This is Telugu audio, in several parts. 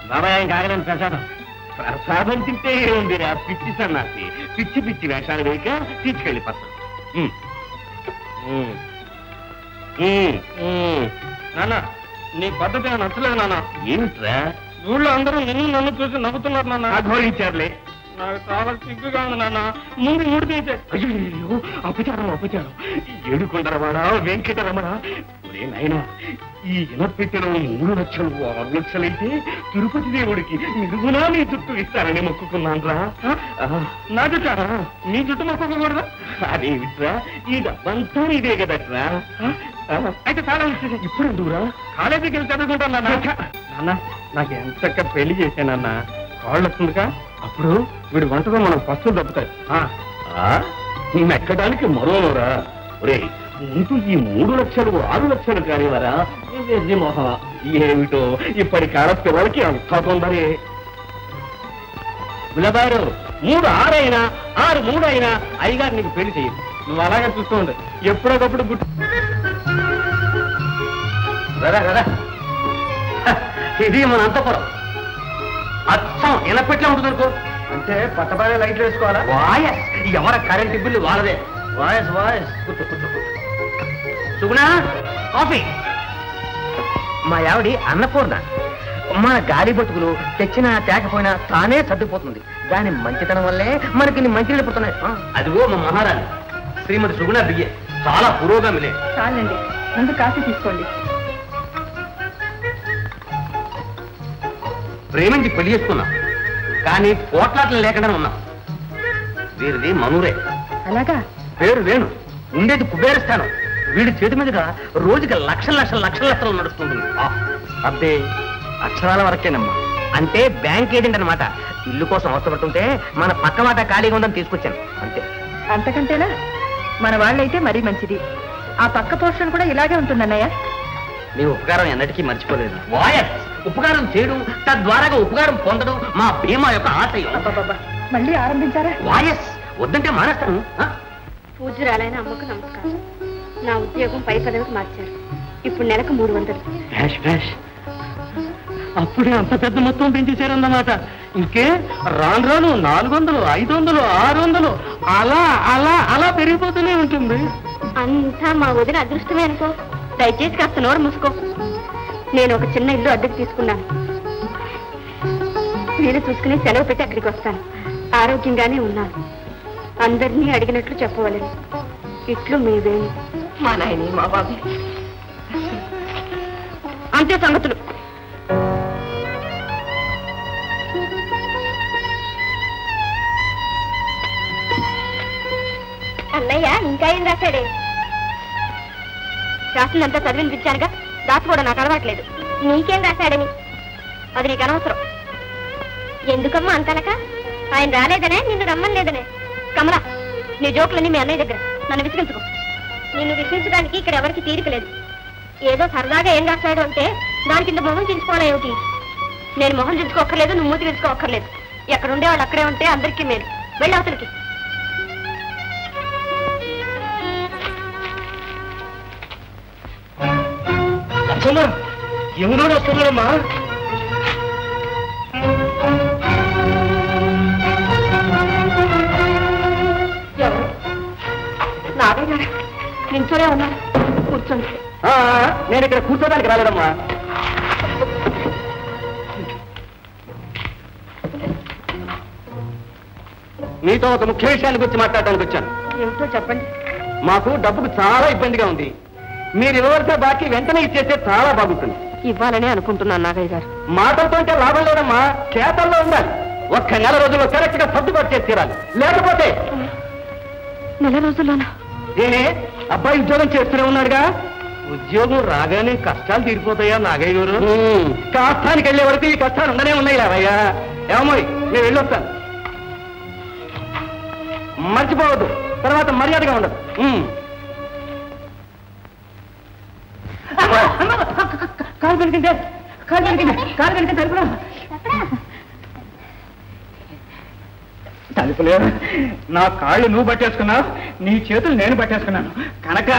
బాబాయ్ కాగలేని ప్రసాదం ప్రసాదం తింటే ఉంది రా పిచ్చి సన్నాసి పిచ్చి పిచ్చి వేషాలు వేయక తీసుకెళ్ళి పచ్చ నాన్న నీ పద్ధతి నచ్చలేదు నాన్న. ఏమిట్రా ఊళ్ళో అందరూ నన్ను చూసి నవ్వుతున్నారు నాన్న. అఘోరించారులే. నాకు చాలా సిగ్గుగా ఉంది నాన్న. ముందు మూడు తీసే. అయ్యో అపచారం అపచారం. ఏడుకొండరవాడా వెంకటరమణ నాయన ఈ ఇనపెట్టిన 3 లక్షలు 6 లక్షలైతే తిరుపతి దేవుడికి నిరుగునా నీ చుట్టూ ఇస్తారని మొక్కుకున్నాను రా. నా చుట్టారా? నీ చుట్టూ మొక్కకూడదా? అదేమిట్రా ఈ డబ్బంతా ఇదే కదట్రా. అయితే చాలా ఇప్పుడు ఎందుకురా కాలేజీకి వెళ్ళి చదువుకుంటాను నాన్న. నాకు ఎంత పెళ్లి చేశానన్నా కాళ్ళు వస్తుందిగా. అప్పుడు వీడి వంటలో మనం పస్తులు తప్పుతాయి. ఎక్కడానికి మరోరా ఒరే ముందు ఈ 3 లక్షలు 6 లక్షలు కానివరా మొహ ఏమిటో ఇప్పటి కాల పిల్లలకి అంతా తొందరే. గులబారు 3 6 అయినా 6 3 అయినా అయ్యగారు నీకు పెళ్లి చేయదు. నువ్వు అలాగే చూస్తూ ఉండు. ఎప్పుడొకప్పుడు గుట్టు ఇది మన అంతపురం అచ్చం ఎనపెట్లే ఉంటుంది అనుకో. అంటే పట్టబాగా లైట్లు వేసుకోవాలా? వాయస్ ఎవర కరెంట్ బిల్లు వాళ్ళదే. వాయస్ వాయస్ సుగుణ కాఫీ. మా ఆవిడి అన్నపూర్ణ. మన గాలి బతుకులు తెచ్చినా తేకపోయినా తానే సర్దుపోతుంది. దాని మంచితనం వల్లే మనకి మంచి నిలుపుతున్నాయి. అదిగో మా మహారాణి శ్రీమతి సుగుణ బియ్యే చాలా పురోగమిలే. చాలండి ముందు కాఫీ తీసుకోండి. ప్రేమించి పెళ్లి చేసుకున్నాం కానీ పోట్లాటలు లేకుండా ఉన్నాం. వీరిది మనూరే. అలాగా? పేరు వేణు, ఉండేది కుబేరస్థానం. వీడి చేతి మీదుగా రోజుకి లక్షల లక్షల లక్షల లక్షలు నడుస్తుంటుంది. అబ్బే అక్షరాల వరకేనమ్మా. అంటే బ్యాంక్ ఏజెంట్ అనమాట. ఇల్లు కోసం అవసరపడుతుంటే మన పక్క మాట ఖాళీగా ఉందని తీసుకొచ్చాను అంతే. అంతకంటేనా? మన వాళ్ళైతే మరీ మంచిది. ఆ పక్క పోర్షన్ కూడా ఇలాగే ఉంటుందన్నయ్య. నీ ఉపకారం ఎన్నటికీ మర్చిపోలేదు. వాయస్ ఉపకారం చేయడం తద్వారాగా ఉపకారం పొందడం మా భీమా యొక్క ఆశయం. మళ్ళీ ఆరంభించారా? వాయస్ వద్దంటే మానేస్తాను. పూజ్యురాలైన అమ్మకు నమస్కారం. నా ఉద్యోగం పై పదవికి మార్చారు. ఇప్పుడు నెలకు 300. అప్పుడే అంత పెద్ద మొత్తం పెంచేశారన్నమాట. ఇంకే రాను రాను 400 500 600 అలా అలా అలా పెరిగిపోతూనే ఉంటుంది. అంతా మా వదిన అదృష్టమే అనుకో. దయచేసి కాస్త నోరు మూసుకో. నేను ఒక చిన్న ఇల్లు అద్దెకు తీసుకున్నాను. వీలు చూసుకుని సెలవు పెట్టి అక్కడికి వస్తాను. ఆరోగ్యంగానే ఉన్నాను. అందరినీ అడిగినట్లు చెప్పవలేదు. ఇట్లు మీ వేణు. మా నాయని మా బాబు అంతే సంగతులు. అన్నయ్య ఇంకా ఏం రాశాడే? రాసిందంతా చదివి వినిపించానుగా. దాచుకోవడం నాకు అలవాట్లేదు. నీకేం రాశాడని అది నీకు అనవసరం. ఎందుకమ్మా అంతలక? ఆయన రాలేదనే నిన్ను రమ్మలేదనే. కమలా నీ జోకులన్నీ మీ అన్నయ్య దగ్గర. నన్ను విసిగించుకో. నిన్ను విసిగించడానికి ఇక్కడ ఎవరికి తీరిక లేదు. ఏదో సరదాగా ఏం రాశాడు అంటే దాని కింద మొహం చించుకోవాలా ఏమిటి? నేను మొహం చించుకోక్కర్లేదు, నువ్వు మూతి చించుకోక్కర్లేదు. ఎక్కడుండే వాళ్ళు అక్కడే ఉంటే అందరికీ మేలు. వెళ్ళి అవతలికి. ఎవరో వస్తున్నారమ్మా. నాగయ్య గారు నించోనే ఉన్నారు. కూర్చోండి. నేను ఇక్కడ కూర్చోడానికి రాలేదమ్మా. మీతో ఒక ముఖ్య విషయాన్ని గురించి మాట్లాడడానికి వచ్చాను. ఏమిటో చెప్పండి. మాకు డబ్బుకు చాలా ఇబ్బందిగా ఉంది. మీరు ఇవ్వవలసిన బాకీ వెంటనే ఇచ్చేస్తే చాలా బాగుంటుంది. ఇవ్వాలనే అనుకుంటున్నాను నాగయ్య గారు. మాటలతో అంటే లాభం లేదమ్మా, చేతల్లో ఉండాలి. ఒక్క నెల రోజుల్లో కరెక్ట్ గా సర్దుబాటు చేసి తీరాలి. లేకపోతే నెల రోజుల్లోనా? నేనే అబ్బాయి ఉద్యోగం చేస్తూనే ఉన్నాడుగా. ఉద్యోగం రాగానే కష్టాలు తీరిపోతాయా నాగయ్య గారు? కష్టానికి వెళ్ళే వరకు ఈ కష్టాలు ఉండనే ఉన్నాయి రావయ్యా. ఏమోయ్ నేను వెళ్ళొస్తాను. మర్చిపోవద్దు, తర్వాత మర్యాదగా ఉండదు. కాలు కనికింటే తలుపురా. తలుపులే. నా కాళ్ళు నువ్వు పట్టేసుకున్నావు, నీ చేతులు నేను పట్టేసుకున్నాను కనుక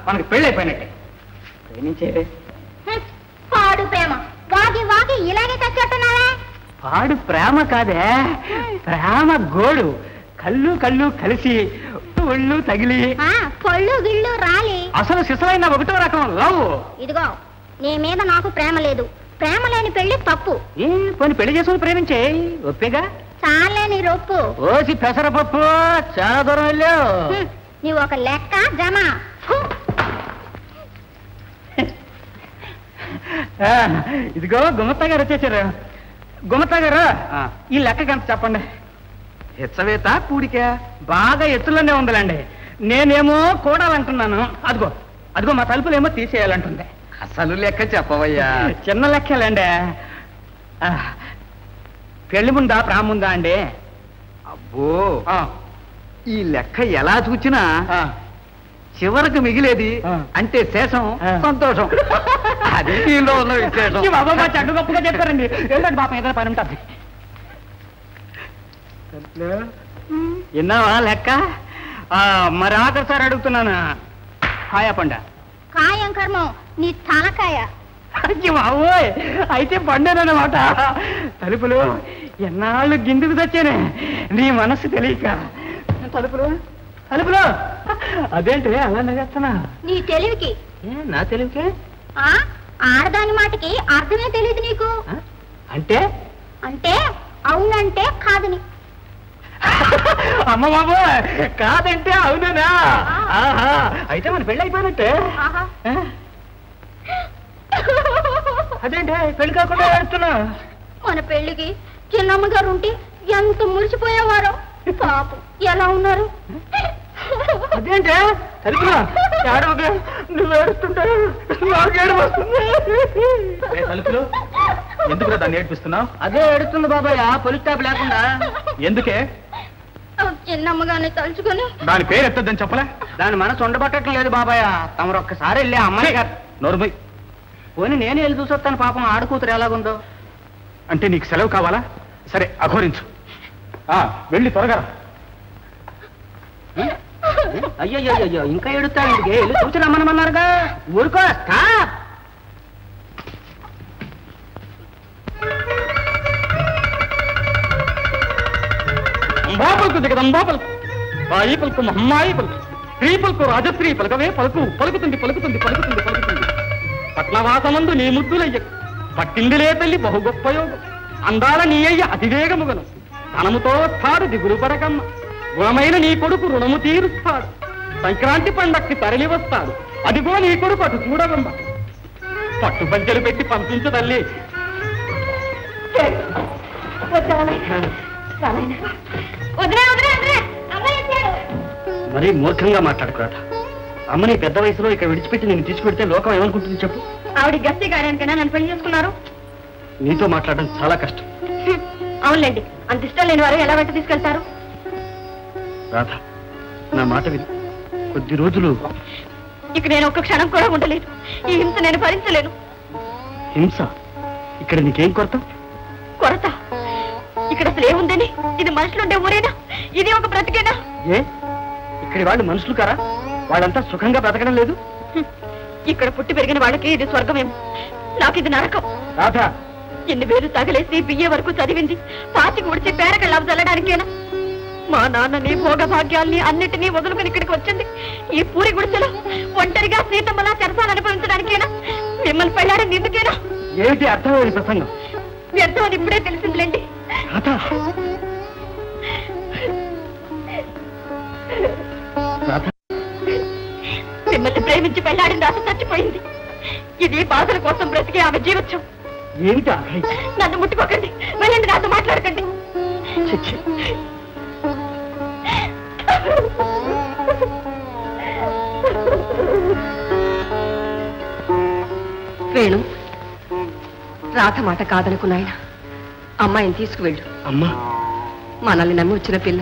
మనకి పెళ్ళి అయిపోయినట్టే. పాడు ప్రేమ వాడు వాగి వాగి ఇలాగే చచ్చుట్టున్నావా? వాడు ప్రేమ కాదే, ప్రేమ గోడు. కళ్ళు కళ్ళు కలిసి ఒళ్ళు తగిలి కొళ్ళు గిళ్ళు రాలి అసలు సిసలైన ఒకటో రకం లవ్. ఇదిగో నీ మీద నాకు ప్రేమ లేదు. ప్రేమ లేని పెళ్లి తప్పు. పోనీ పెళ్లి చేసుకుని ప్రేమించే ఒప్పేగా. చాలే నీ రొప్పు. ఓసి పెసరపప్పు చాలా దూరం వెళ్ళావు. నీవు ఒక లెక్క జమ. ఇదిగో గుమత్తా గారు వచ్చేసారు. గుమత్తా గారు ఈ లెక్క గంట చెప్పండి. హెచ్చవేత కూడిక బాగా ఎత్తులోనే ఉందిలేండి. నేనేమో కూడాలంటున్నాను. అదిగో అదిగో మా తలుపులేమో తీసేయాలంటుంది. అసలు లెక్క చెప్పవయ్యా. చిన్న లెక్కలేండి. పెళ్లి ముందా ప్రాణం ఉందా అండి? అబ్బో, ఈ లెక్క ఎలా చూచినా చివరకు మిగిలేది అంటే శేషం సంతోషం. అది దీనిలో ఉన్న విశేషం. బాబా చెడ్డు గొప్పగా చెప్పారండి. ఏంటంటే పాపం ఏదైనా పని ఉంటుంది. విన్నావా లెక్క? మరి ఆఖరిసారి అడుగుతున్నాను, కాయా పండ? కాయం కర్మం నీ తలకాయ. బాబోయ్, అయితే పండేనమాట. తలుపులు ఎన్నాళ్ళు గిందుకు తెచ్చానే నీ మనసు తెలియక. తలుపులు తలుపులు అదేంటి అలా నగేస్తున్నా? నీ తెలివికి. నా తెలివికి? ఆడదాని మాటకి అర్థమే తెలియదు నీకు. అంటే అంటే అవునంటే కాదని. అమ్మ బాబు, కాదంటే అవునా? అయితే మన పెళ్ళి అయిపోయినట్టే. అదేంటి పెళ్లి కాకుండా ఆడుతున్నా? మన పెళ్లికి చిన్నమ్మ గారు ఉంటే ఎంత మురిసిపోయేవారో. పాపం ఎలా ఉన్నారు? అదేంటే తలుపులా ఏడవగా నువ్వు ఏడుస్తుంటే నాకేడు వస్తుంది. తలుపులు ఎందుకు దాన్ని ఏడిపిస్తున్నావు? అదే ఏడుస్తుంది బాబాయ్, పోలీస్ స్టాప్ లేకుండా. ఎందుకే? చిన్నమ్మగానే తలుచుకొని. దాని పేరు ఎత్తద్దని చెప్పలే? దాని మనసు ఉండబట్టడం లేదు బాబాయ్. తమరు ఒక్కసారి వెళ్ళి అమ్మాయి గారు నోరుమై పోనీ నేనే వెళ్ళి చూసొస్తాను. పాపం ఆడకూతురు ఎలాగుందో. అంటే నీకు సెలవు కావాలా? సరే అఘోరించు. వెళ్ళి త్వరగా. అయ్యో ఇంకా ఎడుతాడు. వెళ్ళి చూసి రమ్మనమన్నారుగా. ఊరుకో. బాపల్కు దిగదం బాపల్కు. బాయి పలుకు మహమ్మాయి పలుకు. స్త్రీ పలుకు రాజశ్రీ పలకవే పలుకు. పలుకుతుంది పలుకుతుంది పలుకుతుంది పలుకుతుంది. పట్నవాసమందు నీ ముద్దులయ్య పట్టిందిలే తల్లి బహు గొప్ప యోగం. అందాల నీ అయ్య అతివేగముగను. ధనముతో వస్తాడు దిగులు పడకమ్మ. గుణమైన నీ కొడుకు రుణము తీరుస్తాడు. సంక్రాంతి పండక్కి తరలి వస్తాడు. అదిగో నీ కొడుకు అటు చూడబొమ్మ. పట్టు పంచెలు పెట్టి పంపించు తల్లి. మరీ మూర్ఖంగా మాట్లాడుకురాట. అమ్మని పెద్ద వయసులో ఇక్కడ విడిచిపెట్టి నేను తీసుకుపెడితే లోకం ఏమనుకుంటుంది చెప్పు? ఆవిడ గస్తీ కార్యానికైనా నన్ను పెళ్లి చేసుకున్నారు. నీతో మాట్లాడడం చాలా కష్టం. అవునులేండి, అంత ఇష్టం లేని వారు ఎలా వెంట తీసుకెళ్తారు? రాధ, నా మాట విని కొద్ది రోజులు. ఇక నేను ఒక్క క్షణం కూడా ఉండలేదు. ఈ హింస నేను భరించలేను. హింస? ఇక్కడ నీకేం కొరత? కొరత? ఇక్కడ అసలు ఏముందని? ఇది మనుషులుండే ఊరేనా? ఇది ఒక బ్రతికేనా? ఏ ఇక్కడి వాళ్ళు మనుషులు కారా? వాళ్ళంతా సుఖంగా బ్రతకడం లేదు? ఇక్కడ పుట్టి పెరిగిన వాళ్ళకి ఇది స్వర్గమేమో, నాకు ఇది నరకం. రాధా, ఎన్ని వేలు తగలేసి బియ్య వరకు చదివింది పాతికి ఉడిచి పేరకళ్ళావు చల్లడానికేనా? మా నాన్నని భోగభాగ్యాల్ని అన్నిటినీ వదులుకుని ఇక్కడికి వచ్చింది ఈ పూరి గుడిసెలో ఒంటరిగా సీతమ్మలా చెరసాలు అనుభవించడానికేనా? మిమ్మల్ని పెళ్ళాడని ఎందుకేనా? ఏమిటి అర్థమైన ప్రసంగం? వ్యర్థం అని ఇప్పుడే తెలిసిందిలేండి. మిమ్మల్ని ప్రేమించి పెళ్ళాడిన రాత చచ్చిపోయింది. ఇది బాధల కోసం బ్రతికే ఆమె జీవితం. ఏమిటా? నన్ను ముట్టుకోకండి, వెళ్ళండి, నాతో మాట్లాడకండి. వేణు, రాధ మాట కాదనుకున్నాయన. అమ్మాయిని తీసుకువెళ్ళు. అమ్మా, మనల్ని నమ్మి వచ్చిన పిల్ల,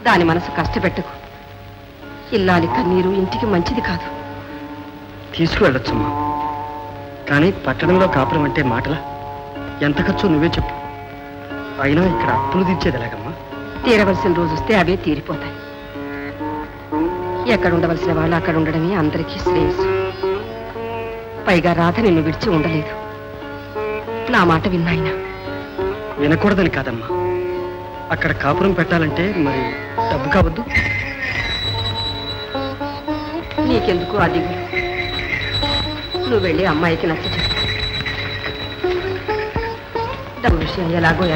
దాని మనసు కష్టపెట్టకు. ఇల్లాలి కన్నీరు ఇంటికి మంచిది కాదు. తీసుకువెళ్ళొచ్చమ్మా, కానీ పట్టణంలో కాపురం అంటే మాటలా? ఎంత ఖర్చు నువ్వే చెప్పు. అయినా ఇక్కడ అప్పులు తీర్చేది ఎలాగమ్మా? తీరవలసిన రోజు వస్తే అవే తీరిపోతాయి. ఎక్కడ ఉండవలసిన వాళ్ళు అక్కడ ఉండడమే అందరికీ శ్రేయస్సు. పైగా రాధ నిన్ను విడిచి ఉండలేదు. నా మాట విన్నాయన. వినకూడదని కాదమ్మా, అక్కడ కాపురం పెట్టాలంటే మరి డబ్బు కావద్దు. నీకెందుకు అది? నువ్వు వెళ్ళి అమ్మాయికి నచ్చ చెప్పు. డబ్బు విషయం ఎలాగో